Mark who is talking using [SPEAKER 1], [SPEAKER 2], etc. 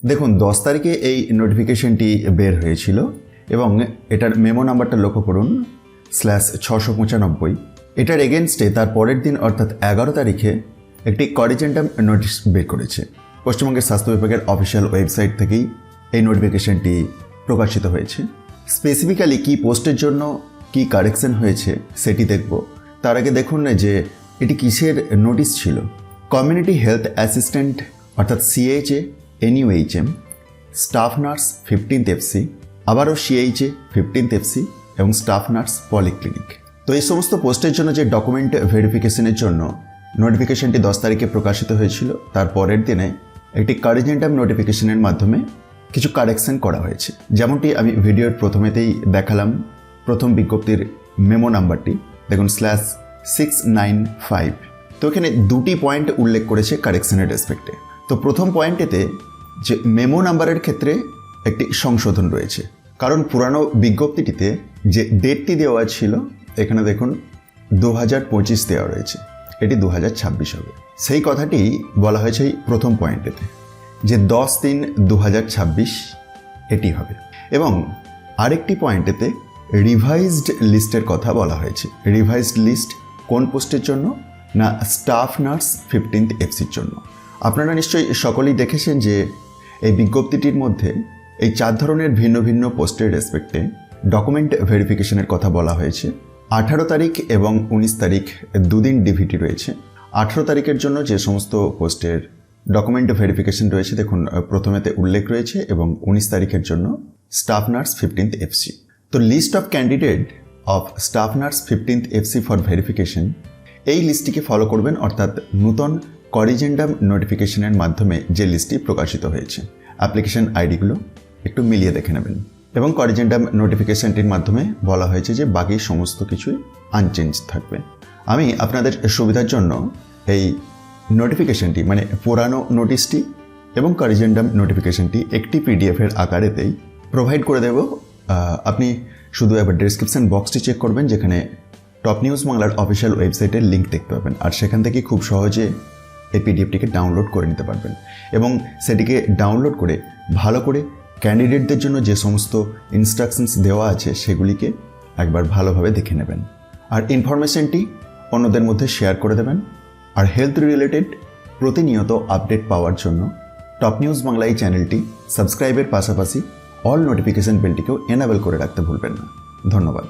[SPEAKER 1] দেখুন 10 তারিখে এই নোটিফিকেশনটি বের হয়েছিল এবং এটার মেমো নাম্বারটা লক্ষ্য করুন /695। এটার এগেনস্টে তার পরের দিন অর্থাৎ 11 তারিখে একটি করিজেন্টাম নোটিশ বের করেছে। পশ্চিমবঙ্গের স্বাস্থ্য বিভাগের অফিসিয়াল ওয়েবসাইট থেকেই এই নোটিফিকেশনটি প্রকাশিত হয়েছে। স্পেসিফিক্যালি কি পোস্টের জন্য কি কারেকশন হয়েছে সেটি দেখব। তার আগে দেখুন যে এটি কিসের নোটিশ ছিল। কমিউনিটি হেলথ অ্যাসিস্ট্যান্ট অর্থাৎ CHA NUHM, staff nurse 15th FC, আবারও CHA 15th FC এবং স্টাফ নার্স পলিক্লিনিক। তো এই সমস্ত পোস্টের জন্য যে ডকুমেন্ট ভেরিফিকেশনের জন্য নোটিফিকেশনটি 10 তারিখে প্রকাশিত হয়েছিল, তার পরের দিনে একটি করিজেন্টাম নোটিফিকেশনের মাধ্যমে কিছু কারেকশন করা হয়েছে। যেমনটি আমি ভিডিওর প্রথমেতেই দেখালাম, প্রথম বিজ্ঞপ্তির মেমো নাম্বারটি দেখুন /695। তো এখানে দুটি পয়েন্ট উল্লেখ করেছে কারেকশনের রেসপেক্টে। তো প্রথম পয়েন্টেতে যে মেমো নাম্বারের ক্ষেত্রে একটি সংশোধন রয়েছে, কারণ পুরানো বিজ্ঞপ্তিটিতে যে ডেটটি দেওয়া ছিল এখানে দেখুন 2025 দেওয়া রয়েছে, এটি 2026 হবে। সেই কথাটি বলা হয়েছে এই প্রথম পয়েন্টেতে যে 10/3/2026 এটি হবে। এবং আরেকটি পয়েন্টেতে রিভাইজড লিস্টের কথা বলা হয়েছে। রিভাইজড লিস্ট কোন পোস্টের জন্য? না, স্টাফ নার্স 15th FCর জন্য। আপনারা নিশ্চয়ই সকলেই দেখেছেন যে এই বিজ্ঞপ্তিটির মধ্যে এই 4 ধরনের ভিন্ন ভিন্ন পোস্টের রেসপেক্টে ডকুমেন্ট ভেরিফিকেশনের কথা বলা হয়েছে। 18 তারিখ এবং 19 তারিখ দুদিন ডিভিটি রয়েছে। 18 তারিখের জন্য যে সমস্ত পোস্টের ডকুমেন্ট ভেরিফিকেশন রয়েছে দেখুন প্রথমেতে উল্লেখ রয়েছে, এবং 19 তারিখের জন্য স্টাফ নার্স 15th FC। তো list of candidate of staff nurse 15th FC for verification, এই লিস্টটিকে ফলো করবেন, অর্থাৎ নূতন করিজেন্টাম নোটিফিকেশনের মাধ্যমে যে লিস্টটি প্রকাশিত হয়েছে। অ্যাপ্লিকেশন আইডিগুলো একটু মিলিয়ে দেখে নেবেন। এবং করিজেন্টাম নোটিফিকেশনটির মাধ্যমে বলা হয়েছে যে বাকি সমস্ত কিছুই আনচেঞ্জ থাকবে। আমি আপনাদের সুবিধার জন্য এই নোটিফিকেশনটি মানে পুরানো নোটিশটি এবং করিজেন্টাম নোটিফিকেশনটি একটি PDF-এর আকারেতেই প্রোভাইড করে দেব। আপনি শুধু একবার ডেসক্রিপশন বক্সটি চেক করবেন, যেখানে টপ নিউজ বাংলার অফিসিয়াল ওয়েবসাইটের লিঙ্ক দেখতে পাবেন, আর সেখান থেকে খুব সহজে এই PDF-টিকে ডাউনলোড করে নিতে পারবেন এবং সেটিকে ডাউনলোড করে ভালো করে ক্যান্ডিডেটদের জন্য যে সমস্ত ইনস্ট্রাকশনস দেওয়া আছে সেগুলিকে একবার ভালোভাবে দেখে নেবেন, আর ইনফরমেশনটি অন্যদের মধ্যে শেয়ার করে দেবেন। আর হেলথ রিলেটেড প্রতিনিয়ত আপডেট পাওয়ার জন্য টপ নিউজ বাংলা এই চ্যানেলটি সাবস্ক্রাইবের পাশাপাশি অল নোটিফিকেশন বেলটিকেও এনাবেল করে রাখতে ভুলবেন না। ধন্যবাদ।